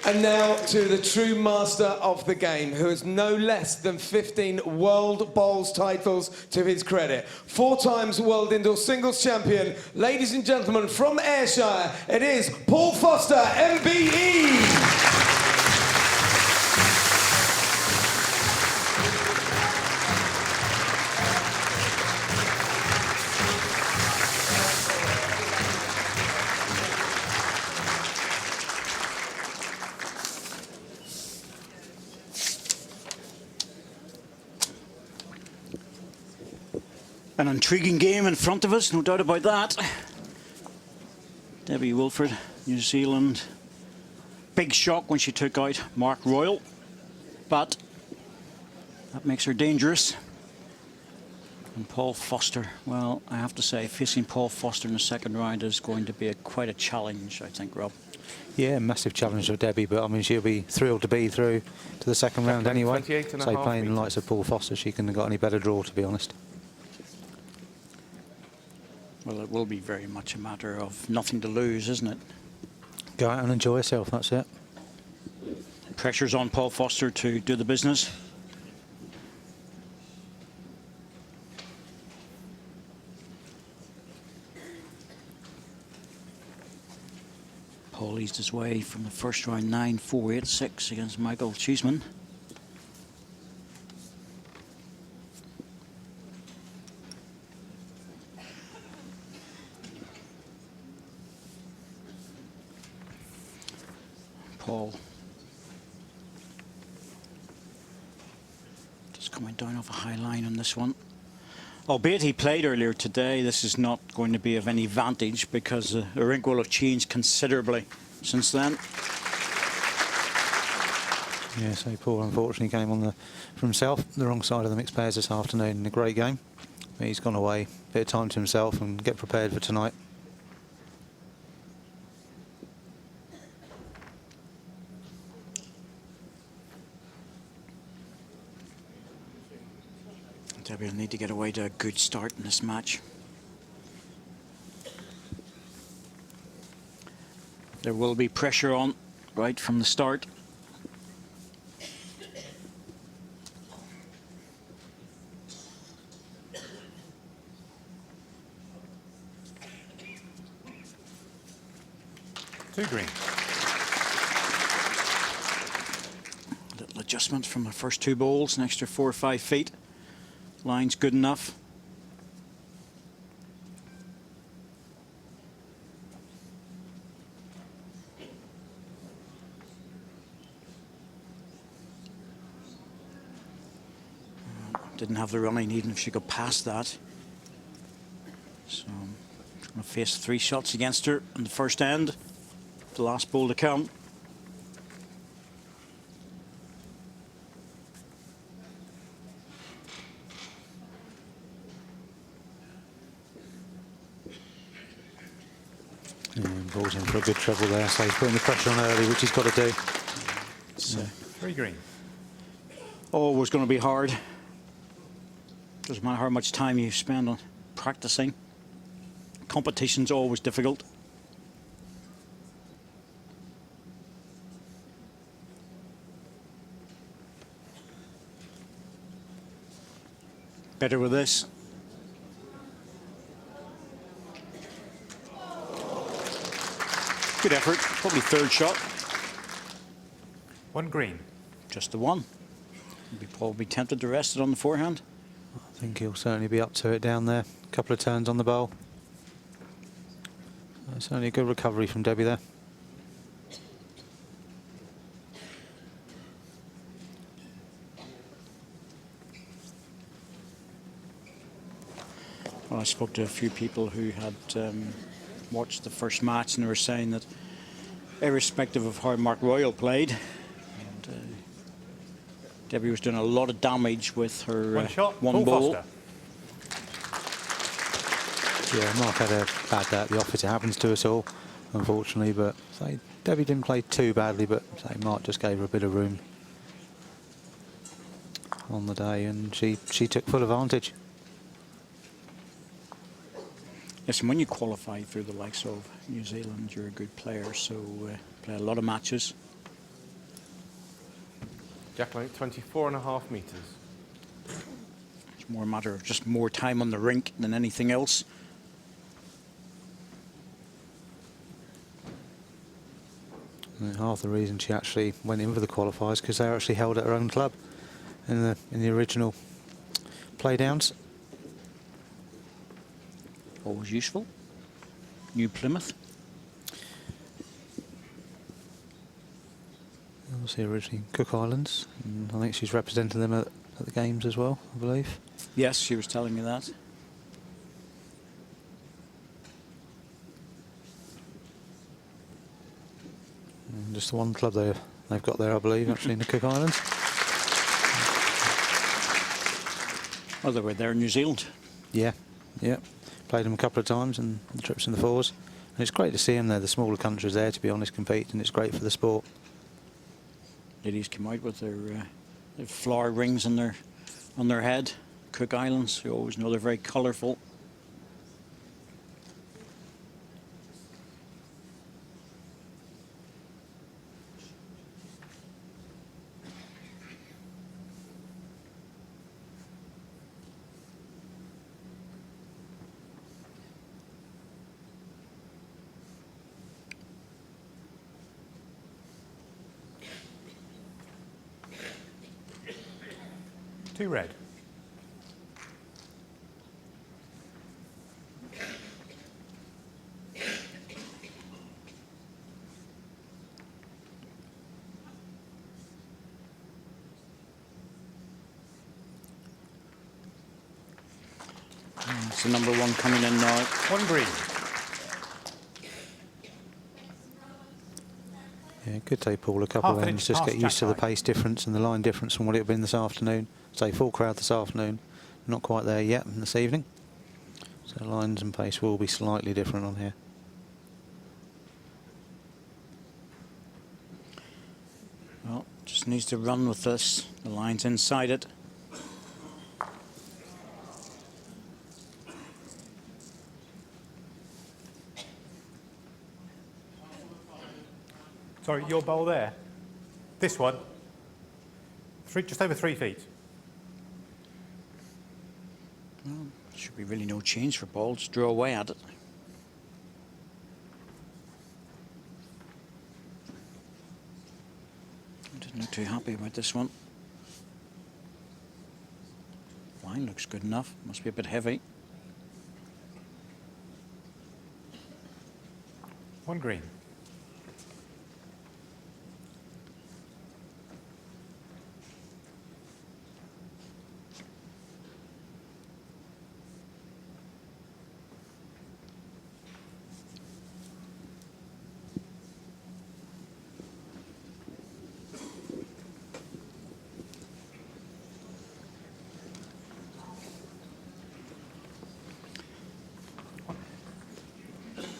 And now to the true master of the game, who has no less than 15 World Bowls titles to his credit. 4 times World Indoor Singles Champion. Ladies and gentlemen, from Ayrshire, it is Paul Foster, MBE. An intriguing game in front of us, no doubt about that. Debbie Wilfred, New Zealand. Big shock when she took out Mark Royal, but that makes her dangerous. And Paul Foster, well, I have to say, facing Paul Foster in the second round is going to be quite a challenge, I think, Rob. Yeah, massive challenge for Debbie, but I mean, she'll be thrilled to be through to the second round anyway. So playing the likes of Paul Foster, she couldn't have got any better draw, to be honest. Well, it will be very much a matter of nothing to lose, isn't it? Go out and enjoy yourself, that's it. Pressure's on Paul Foster to do the business. Paul eased his way from the first round 9-4, 8-6 against Michael Cheeseman. Paul just coming down off a high line on this one. Albeit he played earlier today, this is not going to be of any vantage because the rink will have changed considerably since then. Yeah, so Paul unfortunately came on for himself, the wrong side of the mixed pairs this afternoon in a great game. But he's gone away, bit of time to himself and get prepared for tonight. Debbie will need to get away to a good start in this match. There will be pressure on right from the start. Two green. Little adjustment from the first 2 bowls, an extra 4 or 5 feet. Line's good enough. Didn't have the running even if she got past that. So I'm going to face 3 shots against her in the first end. The last bowl to come. Paul's in for a good treble there, so he's putting the pressure on early, which he's got to do. So, 3 green. Always going to be hard. Doesn't matter how much time you spend on practicing. Competition's always difficult. Better with this. Good effort, probably 3rd shot. 1 green. Just the one. Maybe Paul will be tempted to rest it on the forehand. I think he'll certainly be up to it down there. A couple of turns on the bowl. Certainly a good recovery from Debbie there. Well, I spoke to a few people who had watched the first match and they were saying that irrespective of how Mark Royal played, and, Debbie was doing a lot of damage with her 1 shot. one ball. Yeah, Mark had a bad day at the office. It happens to us all, unfortunately. But say Debbie didn't play too badly, but say Mark just gave her a bit of room on the day, and she took full advantage. Yes, and when you qualify through the likes of New Zealand, you're a good player, so play a lot of matches. Jack length 24.5 metres. It's more a matter of just more time on the rink than anything else. And half the reason she actually went in for the qualifiers because they were actually held at her own club in the original playdowns. Always useful. New Plymouth. Obviously originally Cook Islands, and I think she's represented them at the games as well, I believe. Yes, she was telling me that. And just the one club they've got there, I believe, actually in the Cook Islands. Oh, they were there in New Zealand. Yeah, yeah. Played them a couple of times and the trips in the fours. And it's great to see them there, the smaller countries there, to be honest, compete, and it's great for the sport. Ladies came out with their flower rings on their head. Cook Islands, you always know they're very colourful. Two red. It's the number one coming in now. One green. Yeah, it could take Paul a couple Half of an ends, inch just past get used to the Jack line. pace difference and the line difference from what it had been this afternoon. Say full crowd this afternoon, not quite there yet this evening. So lines and pace will be slightly different on here. Well, just needs to run with this. The line's inside it. Sorry, your bowl there. This one. Just over 3 feet. Should be really no change for Paul. Just draw away at it. I didn't look too happy about this one. Line looks good enough. Must be a bit heavy. One green.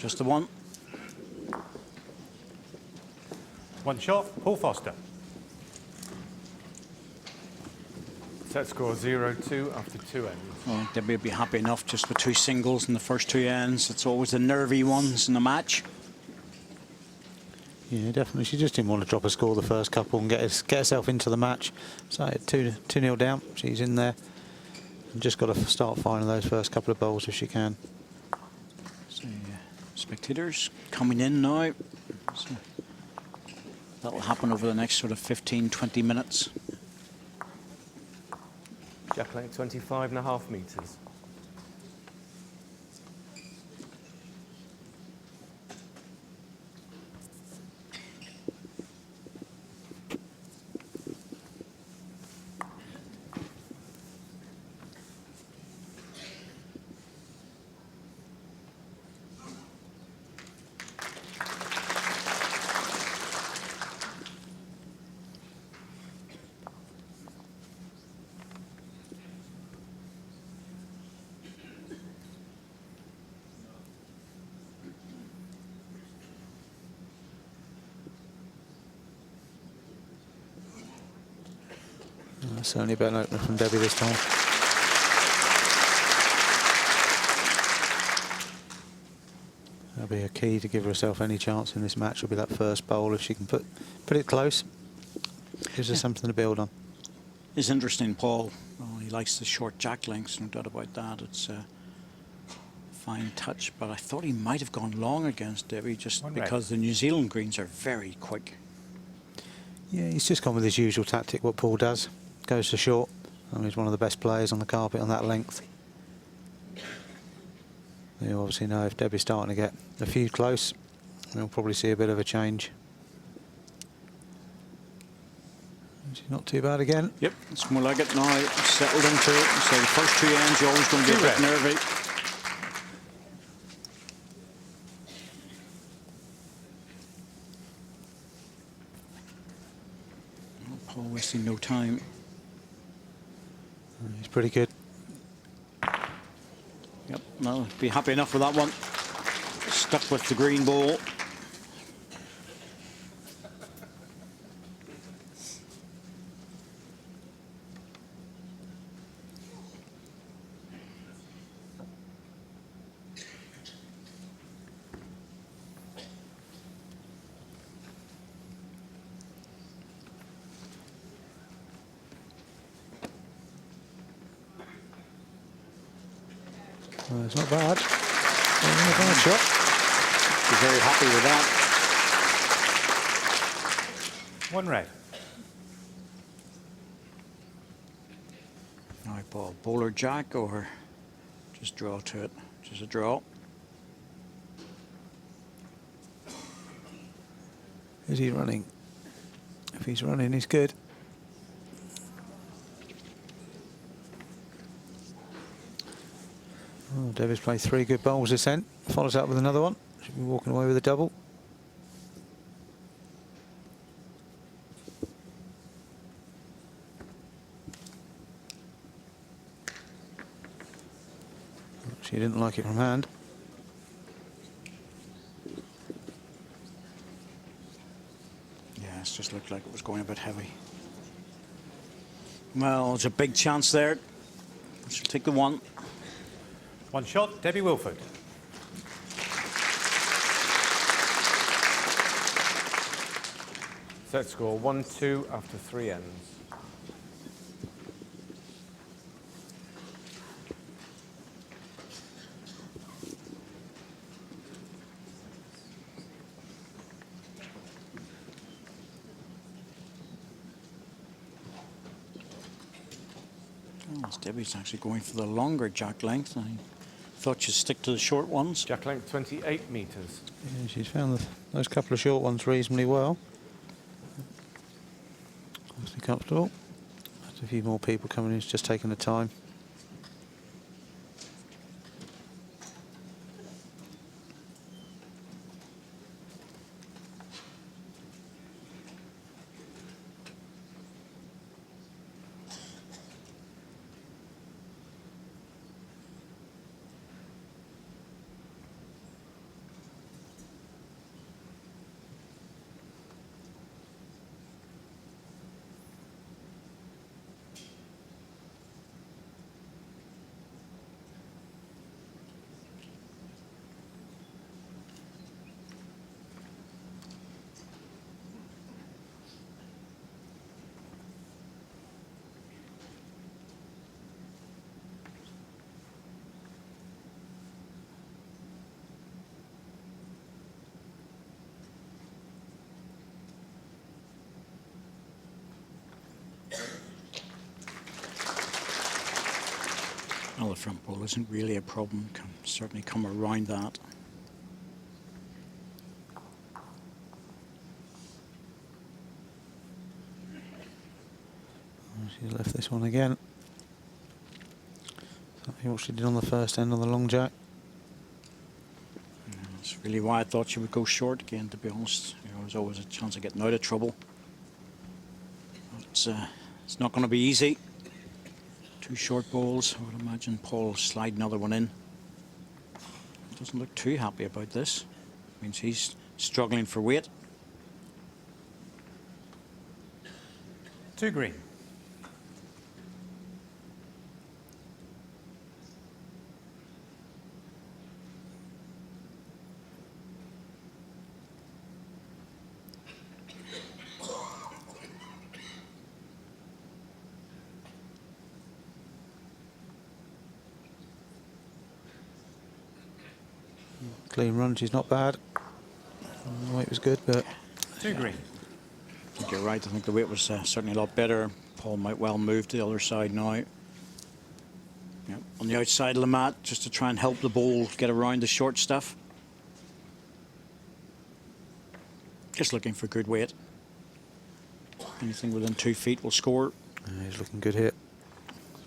Just the one. One shot. Paul Foster. Set score 0-2 after 2 ends. Well, they'll be happy enough just with 2 singles in the first 2 ends. It's always the nervy ones in the match. Yeah, definitely. She just didn't want to drop a score the first couple and get herself into the match. So 2-0 down. She's in there. And just got to start firing those first couple of bowls if she can. So, spectators coming in now. So that'll happen over the next sort of 15-20 minutes. Jack length 25.5 metres. Certainly a better opener from Debbie this time. That'll be a key to give herself any chance in this match. Will be that first bowl if she can put it close. Gives us something to build on. It's interesting, Paul. Well, he likes the short jack lengths, no doubt about that. It's a fine touch, but I thought he might have gone long against Debbie just One red. because the New Zealand greens are very quick. Yeah, he's just gone with his usual tactic, what Paul does. Goes to short. I mean, he's one of the best players on the carpet on that length. You obviously know if Debbie's starting to get a few close, we'll probably see a bit of a change. She's not too bad again. Yep, it's more like it now. Settled into it. So the first 2 ends, you're always going to be a bit nervy. Oh, Paul wasting no time. He's pretty good. Yep, no, be happy enough with that one. Stuck with the green ball. Well, it's not bad. Not a bad shot. Be very happy with that. One red. Now, Paul, bowler jack or just draw to it? Just a draw. Is he running? If he's running, he's good. Oh, Debbie's played 3 good bowls this end. Follows up with another one. Should be walking away with a double. She didn't like it from hand. Yeah, it just looked like it was going a bit heavy. Well, there's a big chance there. She'll take the one. One shot, Debbie Wilford. Set score 1-2 after 3 ends. Oh, Debbie's actually going for the longer jack length. I thought she'd stick to the short ones. Jack length 28 metres. Yeah, she's found those couple of short ones reasonably well. Obviously comfortable. There's a few more people coming in, it's just taking the time. Well, the front ball isn't really a problem. Can certainly come around that. She's left this one again. Exactly what she did on the first end on the long jack. That's really why I thought she would go short again, to be honest. You know, there's always a chance of getting out of trouble. But, it's not going to be easy. 2 short balls. I would imagine Paul will slide another one in. Doesn't look too happy about this. Means he's struggling for weight. 2 green. clean run. She's not bad. The weight was good, but 2 green. I think you're right. I think the weight was certainly a lot better. Paul might well move to the other side now. Yeah, on the outside of the mat, just to try and help the ball get around the short stuff. Just looking for good weight. Anything within 2 feet will score. he's looking good here.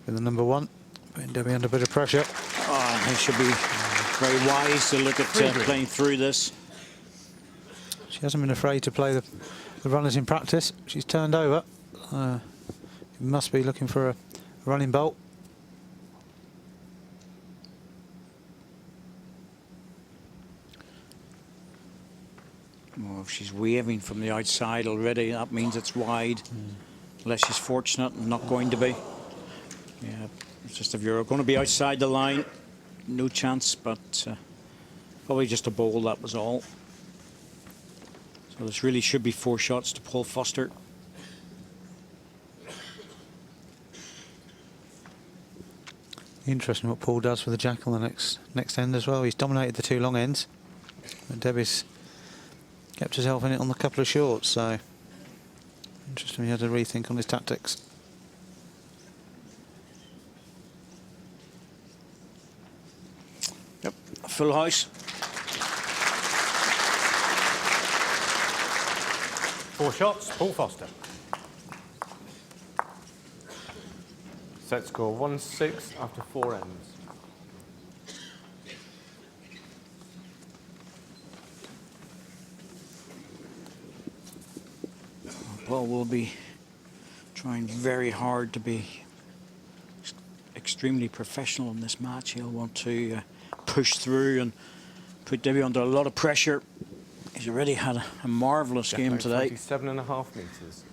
Been the number 1. Putting Debbie under a bit of pressure. Oh, he should be very wise to look at playing through this. She hasn't been afraid to play the runners in practice. She's turned over. Must be looking for a running bolt. Well, if she's waving from the outside already, that means it's wide. Unless she's fortunate and not going to be. Yeah, it's just if you're going to be outside the line, no chance, but probably just a bowl, that was all. So this really should be 4 shots to Paul Foster. Interesting what Paul does for the jack on the next end as well. He's dominated the 2 long ends. And Debbie's kept herself in it on the couple of shorts, so interesting he had to rethink on his tactics. Yep, full house. 4 shots, Paul Foster. Set score 1-6 after 4 ends. Paul will be trying very hard to be extremely professional in this match. He'll want to push through and put Debbie under a lot of pressure. He's already had a marvellous game today. 27.5 metres.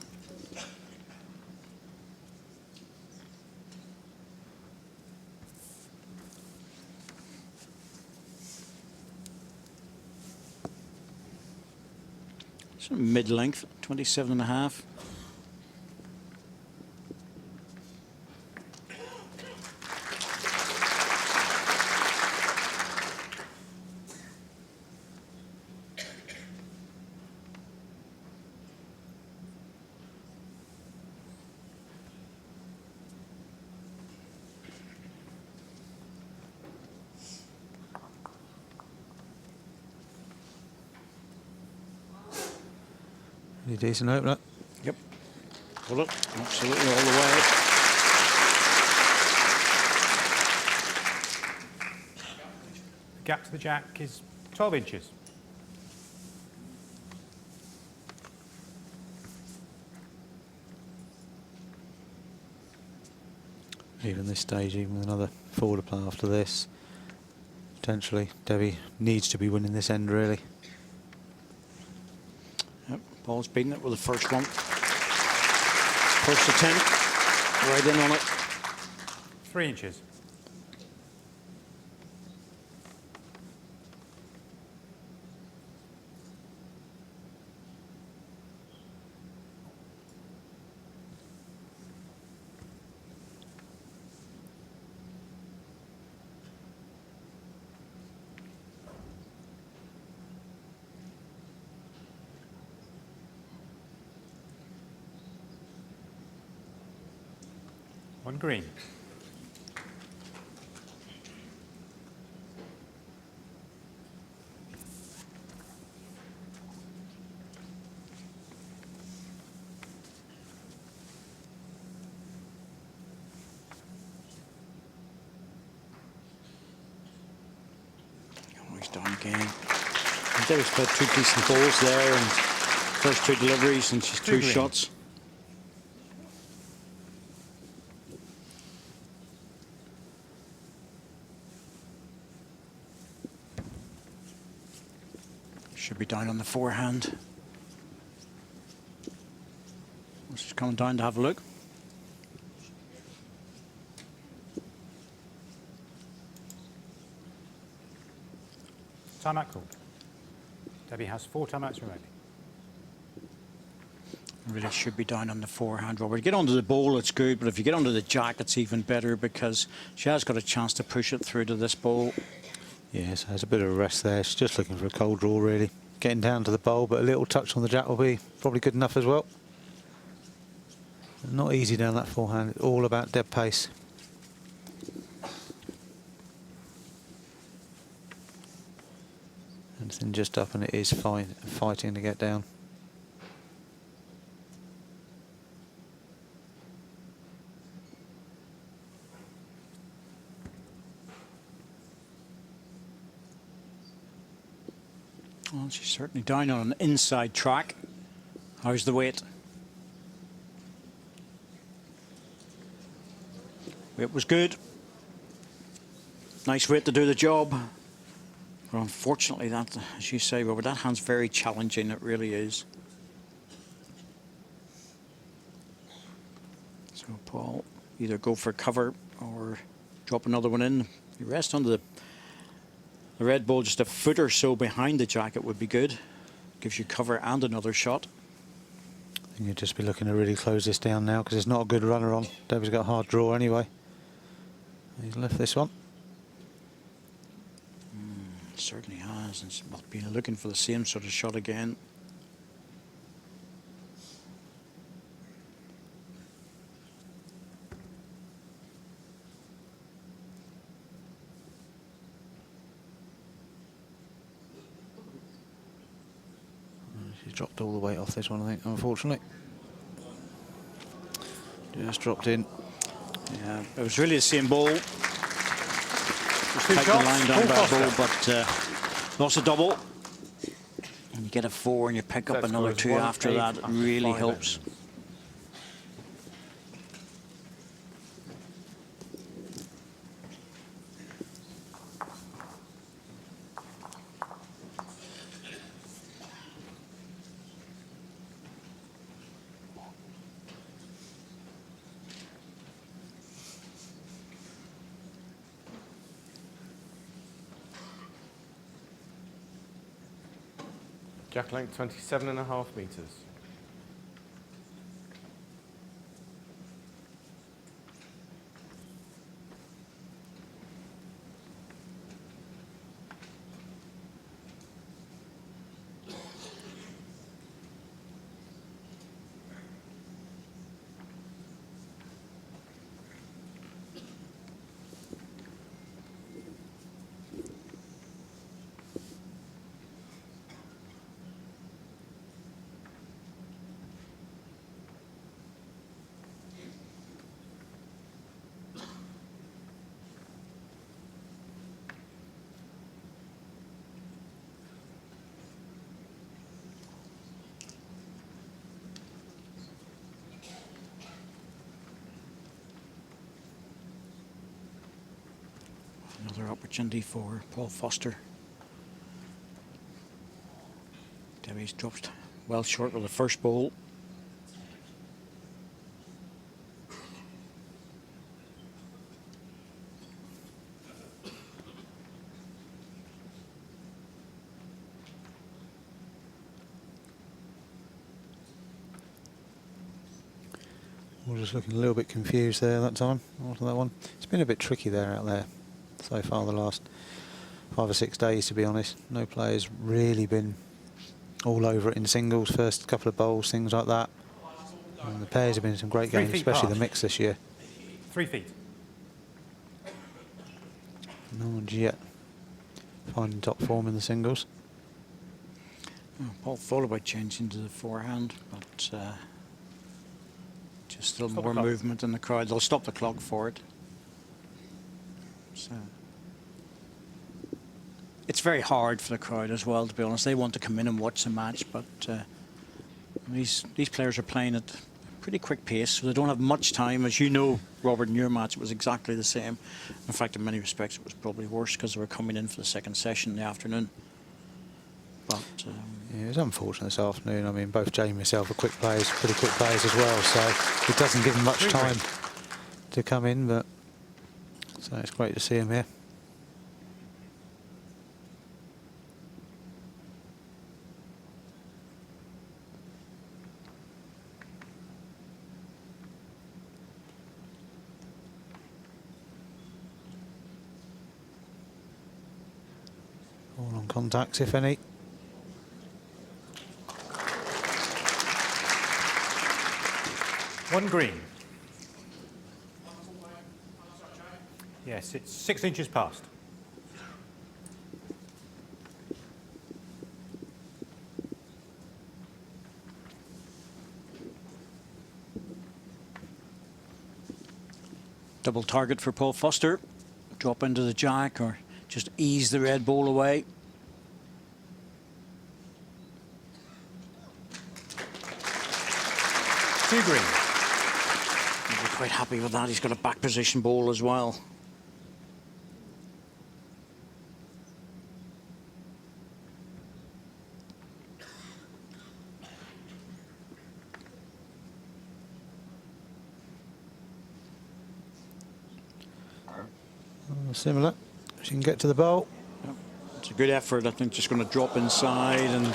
So mid-length, 27.5. Pretty decent opener. Yep. Pull it absolutely all the way. The gap to the jack is 12 inches. Even this stage, even with another 4 to play after this, potentially Debbie needs to be winning this end really. Yep. Paul's beaten it with the first one. First attempt, right in on it. 3 inches. One green. Oh, he's down again. Debbie's played 2 decent balls there, and first 2 deliveries, and she's 2 green. shots. Should be down on the forehand. She's coming down to have a look. Timeout called. Debbie has 4 timeouts remaining. Really should be down on the forehand, Robert. Get onto the ball, it's good, but if you get onto the jack, it's even better because she has got a chance to push it through to this ball. Yeah, so there's a bit of a rest there. She's just looking for a cold draw, really. Getting down to the bowl, but a little touch on the jack will be probably good enough as well. Not easy down that forehand. It's all about dead pace. Anything just up, and it is fighting to get down. Well, she's certainly down on an inside track. How's the weight? It was good. Nice weight to do the job. But unfortunately, that, as you say, Robert, that hand's very challenging. It really is. So Paul, either go for cover or drop another one in. You rest under the red ball just a foot or so behind the jacket would be good. Gives you cover and another shot. I think you'd just be looking to really close this down now because there's not a good runner on. Debbie's got a hard draw anyway. He's left this one. Certainly has, and she'll be looking for the same sort of shot again. She's dropped all the weight off this one, I think, unfortunately. Just dropped in. Yeah, it was really the same ball. Two Tight the shots, line down Paul by the Foster. ball, but lost a double. And you get a 4 and you pick up Set another scores 2 after 1-8 that. It after really 5 helps. Jack length 27.5 metres. Another opportunity for Paul Foster. Debbie's dropped well short with the first ball. We're just looking a little bit confused there that time after that one. It's been a bit tricky there out there so far the last 5 or 6 days, to be honest. No players really been all over it in singles, first couple of bowls, things like that. And the pairs have been some great 3 games, feet especially past. the mix this year. 3 feet. No one's yet finding top form in the singles. Oh, Paul thought about changing to the forehand, but just still Stop the more clock. movement in the crowd. They'll stop the clock for it. So it's very hard for the crowd as well, to be honest. They want to come in and watch the match, but these players are playing at a pretty quick pace, so they don't have much time. As you know, Robert, in your match, it was exactly the same. In fact, in many respects, it was probably worse because they were coming in for the second session in the afternoon. But Yeah, it was unfortunate this afternoon. I mean, both Jay and myself are quick players, pretty quick players as well, so it doesn't give them much time to come in, but so it's great to see him here. Non-contacts, if any. One green. Yes, it's 6 inches past. Double target for Paul Foster. Drop into the jack or just ease the red ball away. Two green. He'll be quite happy with that. He's got a back position ball as well. Similar. She can get to the bowl. It's a good effort. I think just going to drop inside and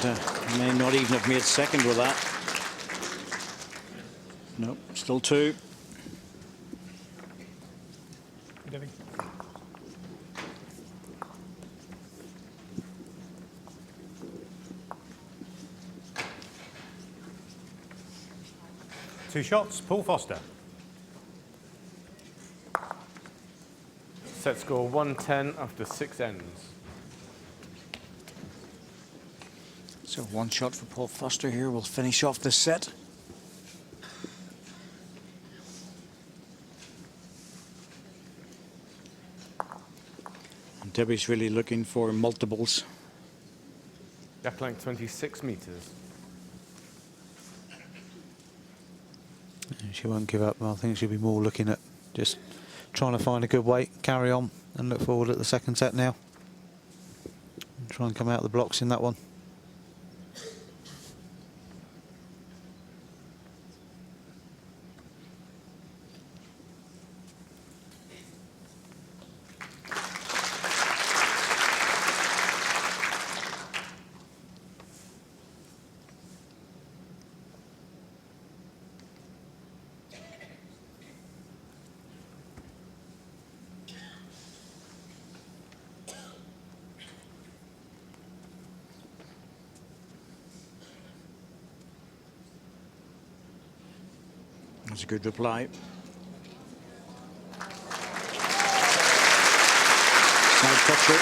may not even have made second with that. Nope, still two. Debbie. Two shots, Paul Foster. Set score 110 after 6 ends. So one shot for Paul Foster here will finish off this set. And Debbie's really looking for multiples. Jack length 26 metres. She won't give up. I think she'll be more looking at just trying to find a good weight, carry on, and look forward at the second set now. And try and come out of the blocks in that one. That's a good reply. Side toucher.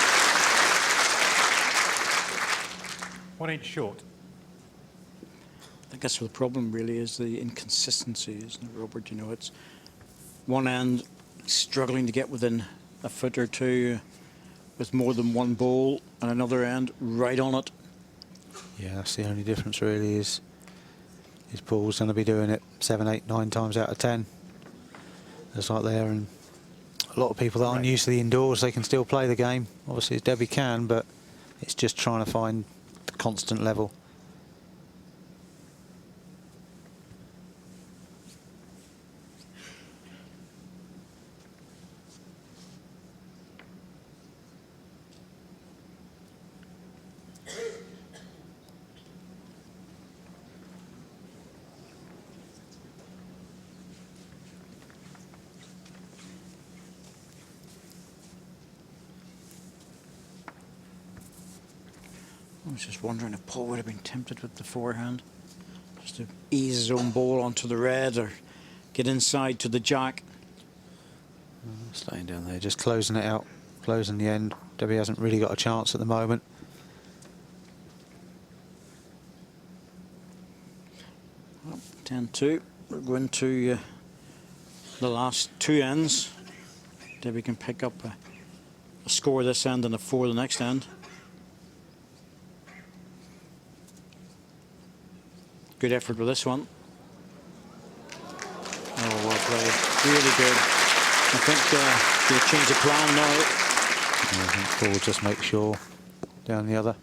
1 inch short. I think that's the problem really is the inconsistency, isn't it, Robert? You know, it's one end struggling to get within a foot or two with more than one ball, and another end right on it. Yeah, that's the only difference really is Paul's going to be doing it 7, 8, 9 times out of 10. It's like there, and a lot of people that aren't used to the indoors, they can still play the game. Obviously, Debbie can, but it's just trying to find the constant level. I was just wondering if Paul would have been tempted with the forehand, just to ease his own ball onto the red or get inside to the jack. Staying down there, just closing it out, closing the end. Debbie hasn't really got a chance at the moment. Well, 10-2. We're going to the last two ends. Debbie can pick up a score this end and a 4 the next end. Good effort with this one. Oh, well played. Really good. I think they'll change the plan now. I think Paul will just make sure down the other.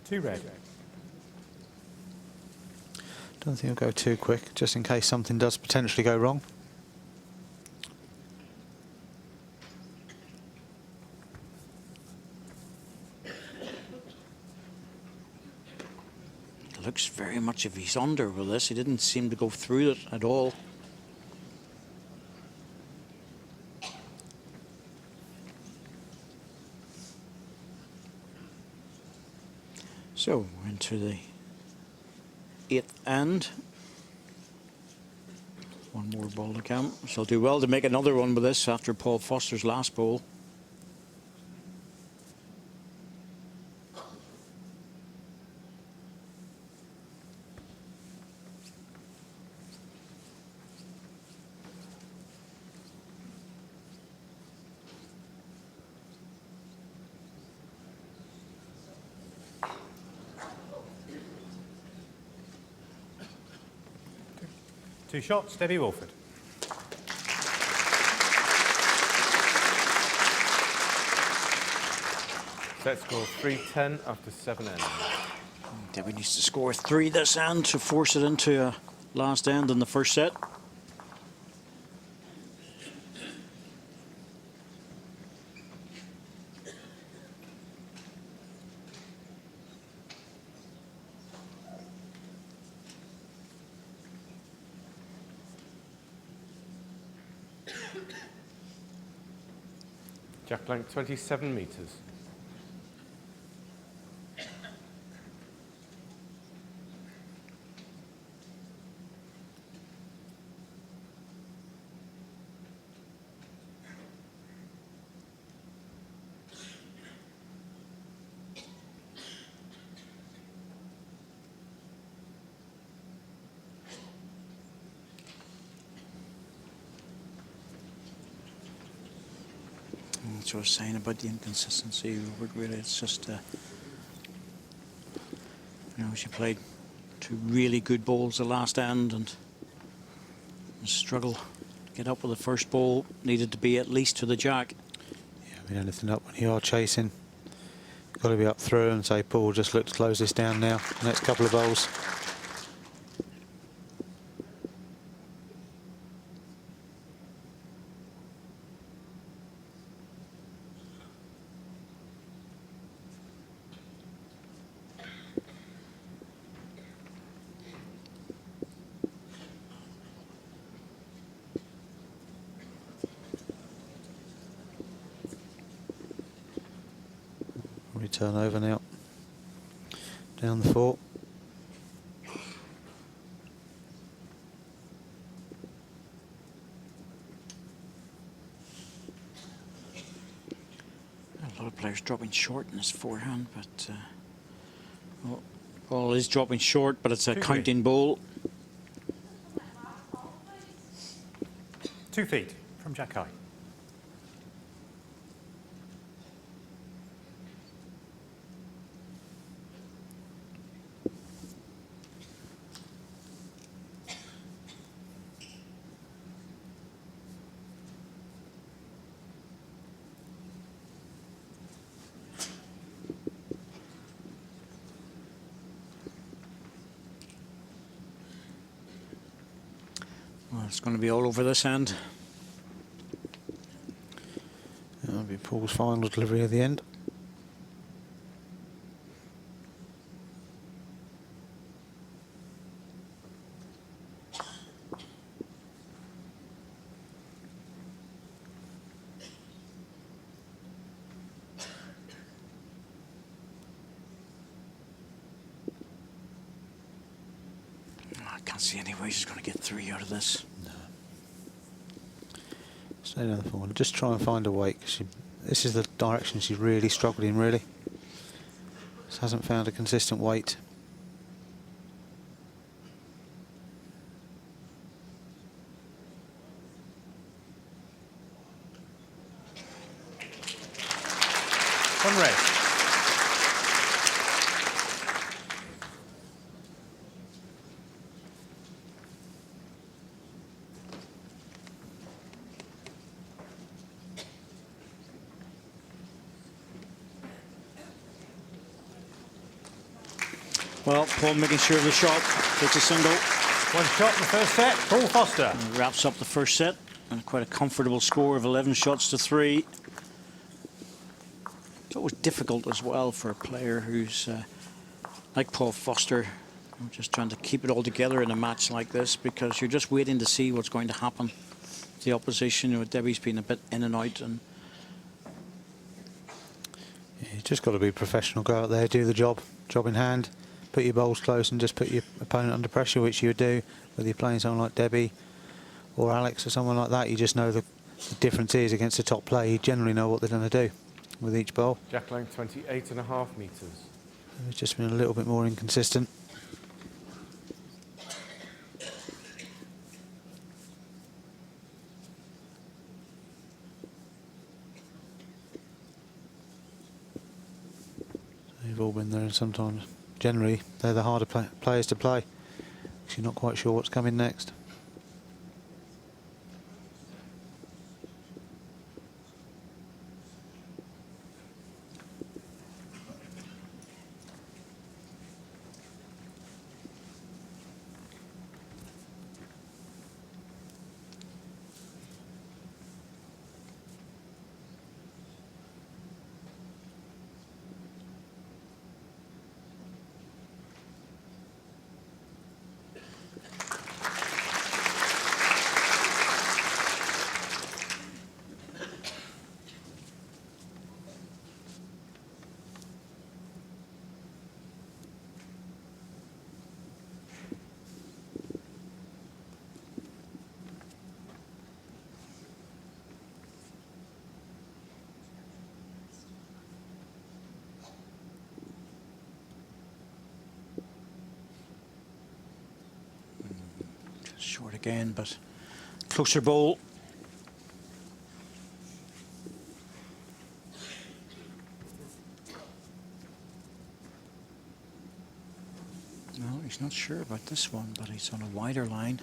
Two red. Don't think he'll go too quick, just in case something does potentially go wrong. Looks very much if he's under with this. He didn't seem to go through it at all. So we're into the 8th end. One more ball to come. So do well to make another one with this after Paul Foster's last ball. Two shots, Debbie Wolford. Set score 3-10 after 7 ends. Debbie needs to score 3 this end to force it into a last end in the first set. Jack blank 27 metres. That's what I was saying about the inconsistency, Robert, really. It's just, you know, she played 2 really good balls the last end and struggle to get up with the first ball. Needed to be at least to the jack. Yeah, I mean, anything up when you are chasing. Got to be up through and say, Paul, just look to close this down now. Next couple of balls. Return over now. Down the 4. A lot of players dropping short in this forehand, but well, ball is dropping short, but it's a counting ball. 2 feet from Jack High. Well, it's going to be all over this end. That'll be Paul's final delivery at the end. I can't see any way she's going to get 3 out of this. No. Stay down the 4. Just try and find a weight, because this is the direction she's really struggled in, really. Just hasn't found a consistent weight. One race. Well, Paul making sure of the shot. Takes a single. 1 shot in the first set. Paul Foster. And wraps up the first set. And quite a comfortable score of 11 shots to 3. It's always difficult as well for a player who's like Paul Foster, just trying to keep it all together in a match like this, because you're just waiting to see what's going to happen. The opposition, you know, Debbie's been a bit in and out, and Yeah, you just got to be professional, go out there, do the job. job in hand, put your bowls close and just put your opponent under pressure, which you would do whether you're playing someone like Debbie or Alex or someone like that. You just know the difference is against the top player. You generally know what they're going to do with each bowl. Jack length 28.5 metres. It's just been a little bit more inconsistent. They've all been there, and sometimes, generally, they're the harder players to play because you're not quite sure what's coming next. Short again, but closer bowl. No, he's not sure about this one, but he's on a wider line.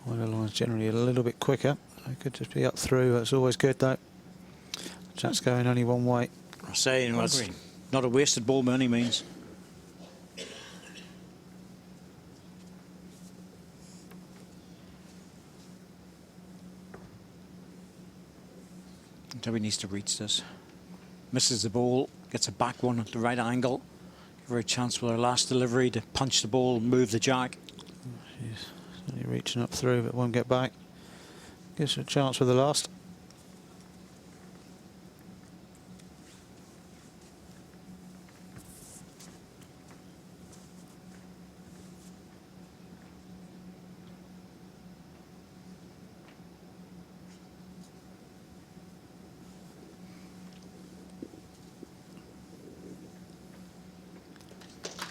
Wider line's generally a little bit quicker. It could just be up through. That's always good though. Jack's going only one way. I say, well, it's not a wasted ball by any means. Debbie needs to reach this. Misses the ball, gets a back one at the right angle. Give her a chance with her last delivery to punch the ball, move the jack. She's only reaching up through but won't get back. Gives her a chance with the last.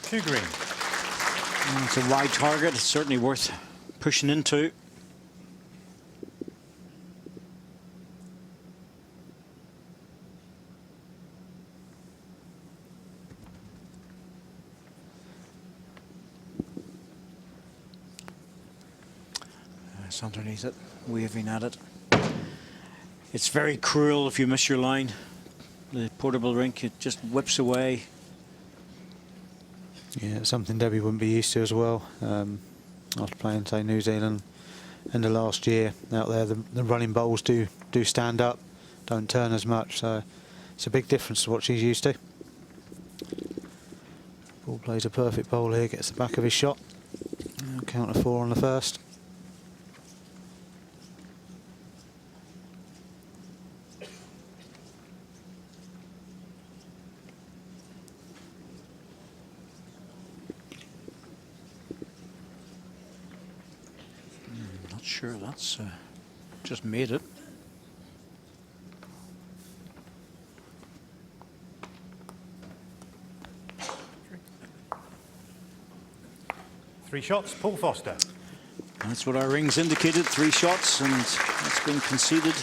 Two green. It's a wide target, it's certainly worth pushing into. It's underneath it, waving at it. It's very cruel if you miss your line. The portable rink, it just whips away. Yeah, it's something Debbie wouldn't be used to as well. After playing, say, New Zealand end of last year out there, the running bowls do stand up, don't turn as much, so it's a big difference to what she's used to. Ball plays a perfect bowl here, gets the back of his shot. Count of 4 on the first. Sure, that's just made it. Three shots, Paul Foster. That's what our rings indicated, 3 shots, and that's been conceded.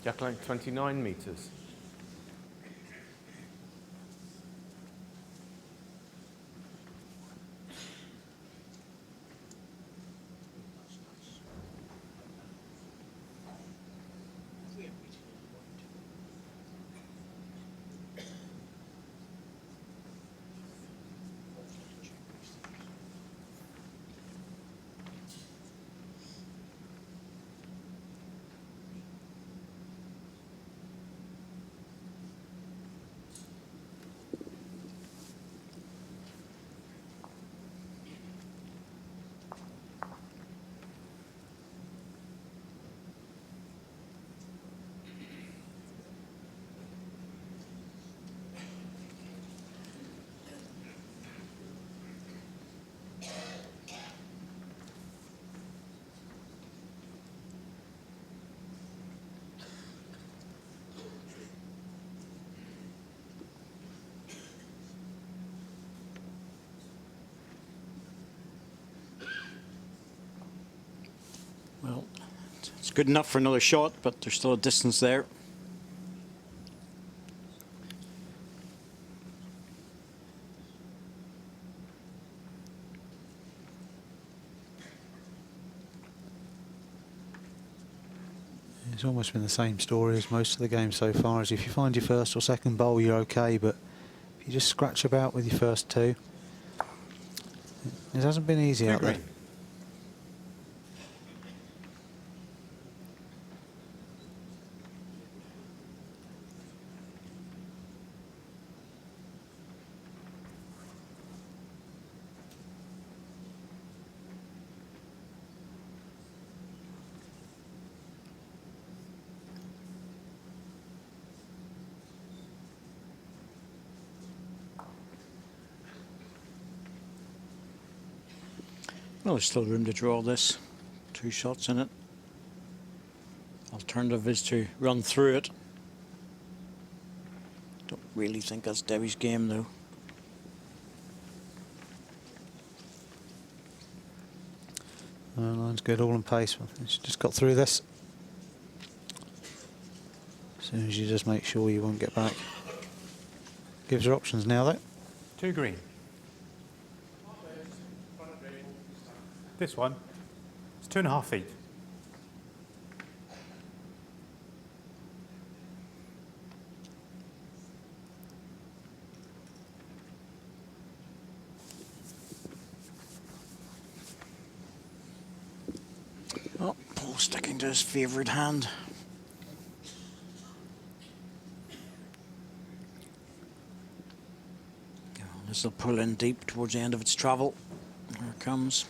Jack length 29 metres. good enough for another shot, but there's still a distance there. It's almost been the same story as most of the games so far. As if you find your first or second bowl, you're okay, but if you just scratch about with your first two, it hasn't been easy out there. Well, there's still room to draw this. 2 shots in it. Alternative is to run through it. Don't really think that's Debbie's game, though. Line's good, all in pace. She's just got through this. As soon as you just make sure you won't get back. Gives her options now, though. 2 green. This one is 2.5 feet. Oh, Paul sticking to his favourite hand. This will pull in deep towards the end of its travel. Here it comes.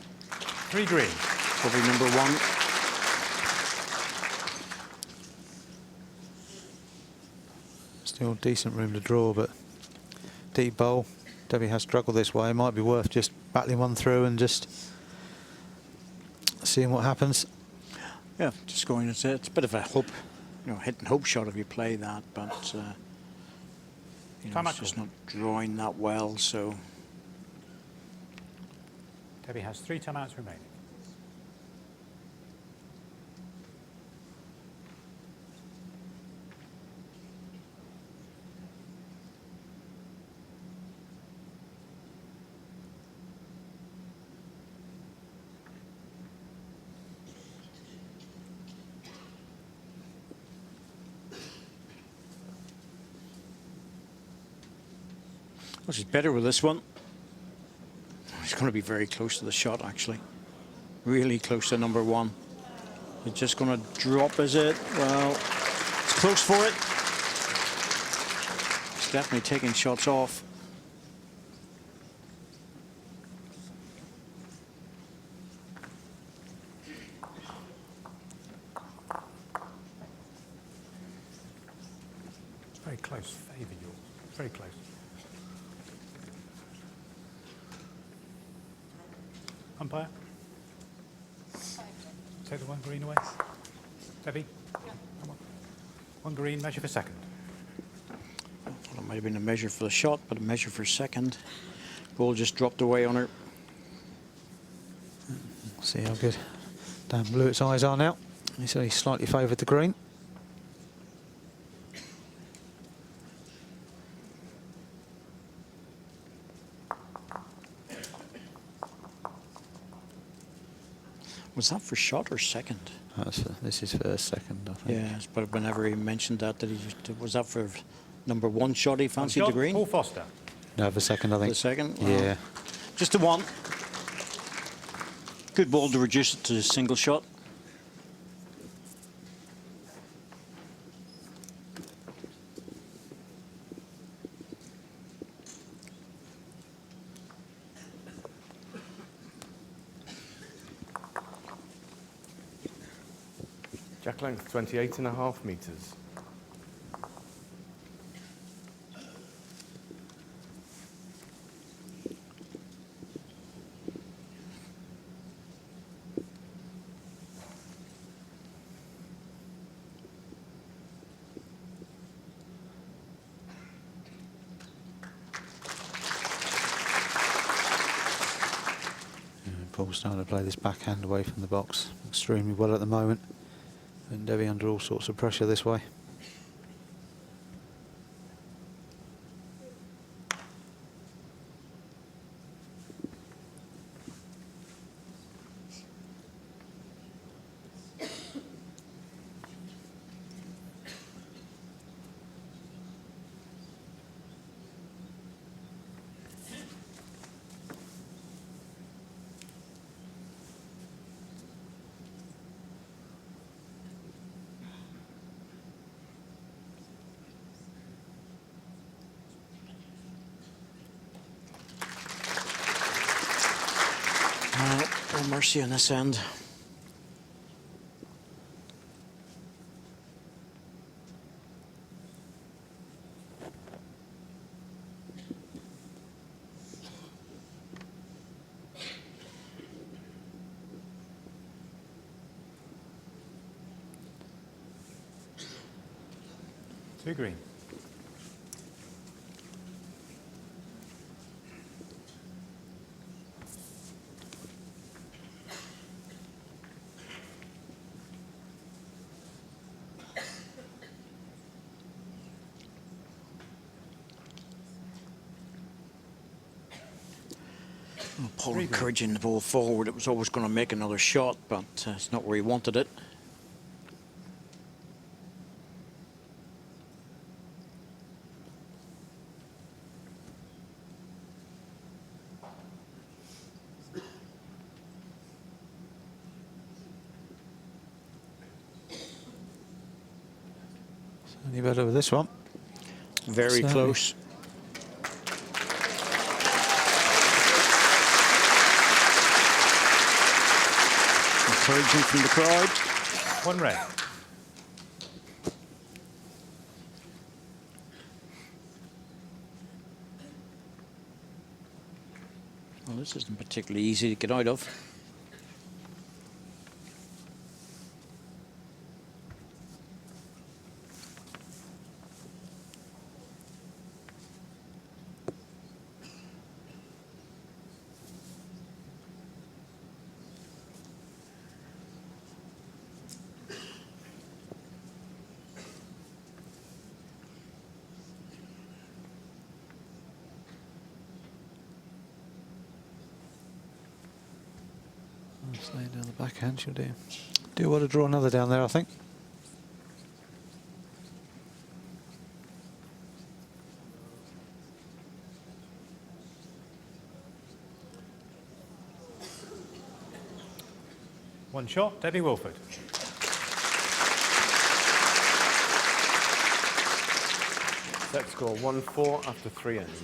3 green. Probably number 1. Still decent room to draw, but deep bowl. Debbie has struggled this way. It might be worth just battling one through and just seeing what happens. Yeah, just going. It's a bit of a hope, hit and hope shot if you play that, but it's just not drawing that well. So Debbie has 3 timeouts remaining. well, she's better with this one. It's going to be very close to the shot, actually. Really close to number 1. It's just going to drop, is it? Well, it's close for it. It's definitely taking shots off. It's very close. Favour yours. Very close. Umpire. Take the 1 green away. Debbie. Come on. 1 green, measure for second. Well, it might have been a measure for the shot, but a measure for second. Ball just dropped away on her. See how good Dan Blewett's eyes are now. He said he slightly favoured the green. Was that for shot or second? This is first, second, I think. Yes, but whenever he mentioned that was that for number 1 shot he fancied the green? Paul Foster. No, for second, I think. The second? Yeah. Well, just a 1. Good ball to reduce it to a single shot. Jack length 28.5 metres. Paul's starting to play this backhand away from the box extremely well at the moment. Putting Debbie under all sorts of pressure this way. No mercy on this end. Two green. Paul encouraging the ball forward. It was always going to make another shot, but it's not where he wanted it. Any better with this one? Very Certainly. close. Encouraging from the crowd. One red. Well, this isn't particularly easy to get out of. Just laying down the backhand, she'll do. Do well to draw another down there, I think. One shot, Debbie Wilford. Set score 1-4 after 3 ends.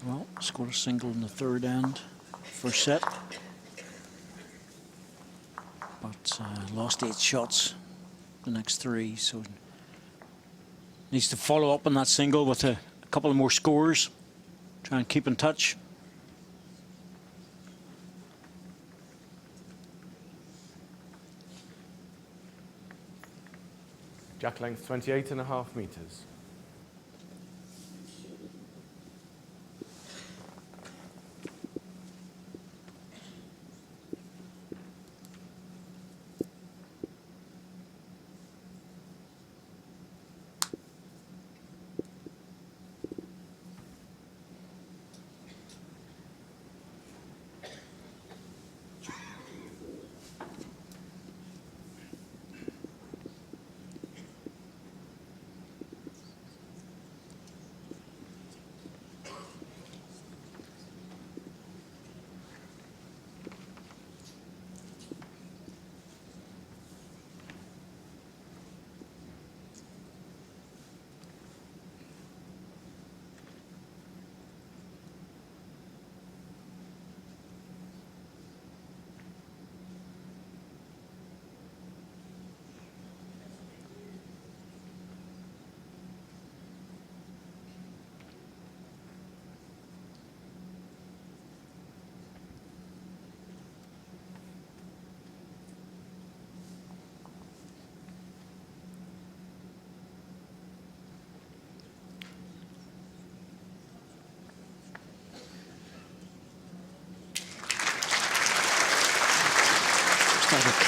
Well, scored a single in the third end, first set. But lost 8 shots the next 3, so needs to follow up on that single with a couple of more scores. Try and keep in touch. Jack length 28.5 metres.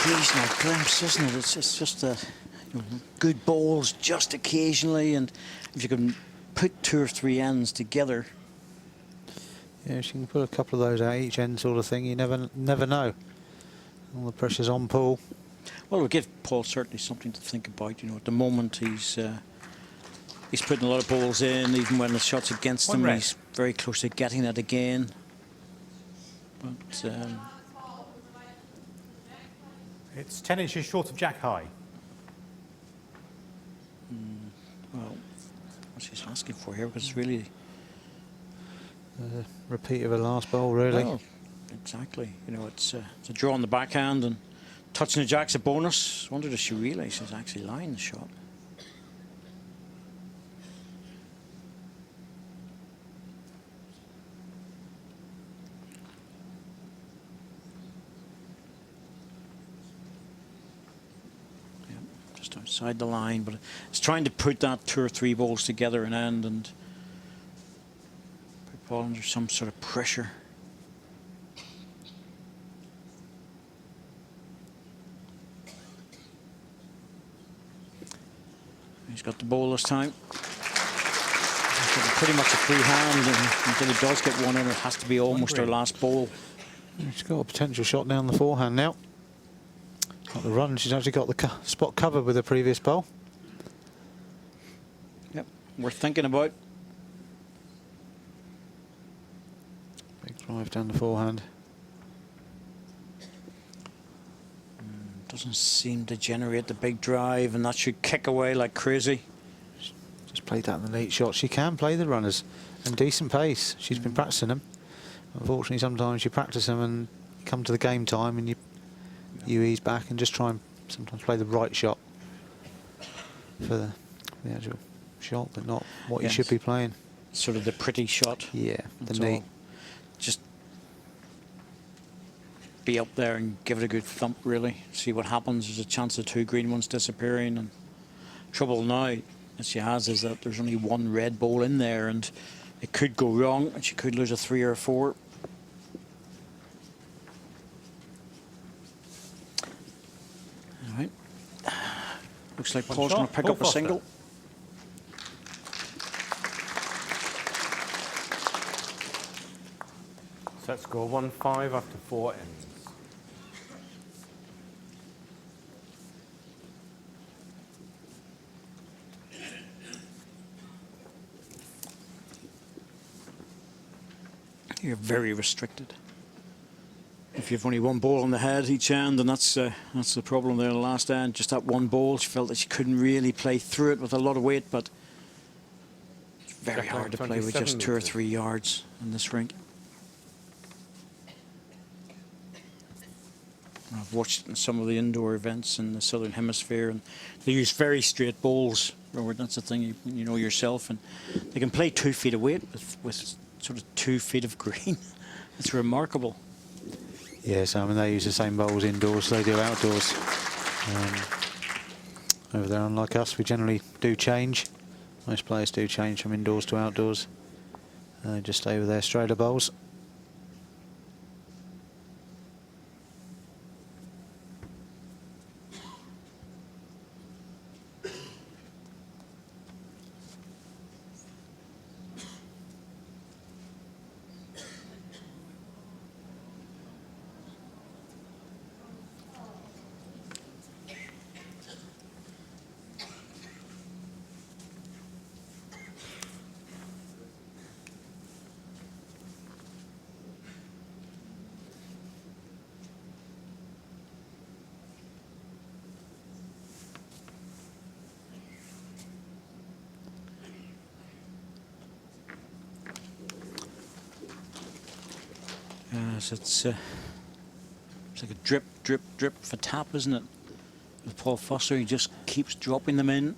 occasional glimpse, isn't it? It's just good balls just occasionally, and if you can put 2 or 3 ends together. Yeah, she can put a couple of those out each end, sort of thing. You never know. All the pressure's on Paul. Well, it'll give Paul certainly something to think about. You know, at the moment he's putting a lot of balls in, even when the shot's against him. He's very close to getting it again. But It's 10 inches short of jack high. well, what she's asking for here, because it's really Repeat of her last bowl, really. well, exactly. You know, it's a draw on the backhand, and touching the jack's a bonus. I wondered if she realised she's actually lying the shot. Just outside the line, but it's trying to put that 2 or 3 balls together in end and put Paul under some sort of pressure. He's got the ball this time. He's got pretty much a free hand, and until he does get one in, it has to be almost her last ball. She's got a potential shot down the forehand now. Got the run. She's actually got the spot covered with her previous bowl. Yep, worth thinking about. Big drive down the forehand. Doesn't seem to generate the big drive, and that should kick away like crazy. Just played that in the late shot. She can play the runners and decent pace. She's been practicing them. Unfortunately, sometimes you practice them and come to the game time and you ease back and just try and sometimes play the right shot for the actual shot, but not what you should be playing. Sort of the pretty shot. Yeah, That's the neat. all. Just be up there and give it a good thump, really. See what happens. There's a chance of 2 green ones disappearing. And trouble now that she has is that there's only 1 red ball in there, and it could go wrong, and she could lose a 3 or a 4. All right. Looks like Paul's going to pick up a single. Set score 1-5 after 4 ends. You're very restricted. If you've only 1 ball on the head each end, and that's the problem there in the last end. Just that 1 ball, she felt that she couldn't really play through it with a lot of weight, but it's very hard to play with just 2 or 3 yards in this rink. I've watched some of the indoor events in the Southern Hemisphere, and they use very straight balls, Robert. That's the thing, you know yourself, and they can play 2 feet of weight with sort of 2 feet of green. It's remarkable. Yes, I mean, they use the same bowls indoors, they do outdoors. Over there, unlike us, we generally do change. Most players do change from indoors to outdoors. They just stay with their straighter bowls. Yes, it's like a drip, drip, drip for tap, isn't it? With Paul Foster, he just keeps dropping them in.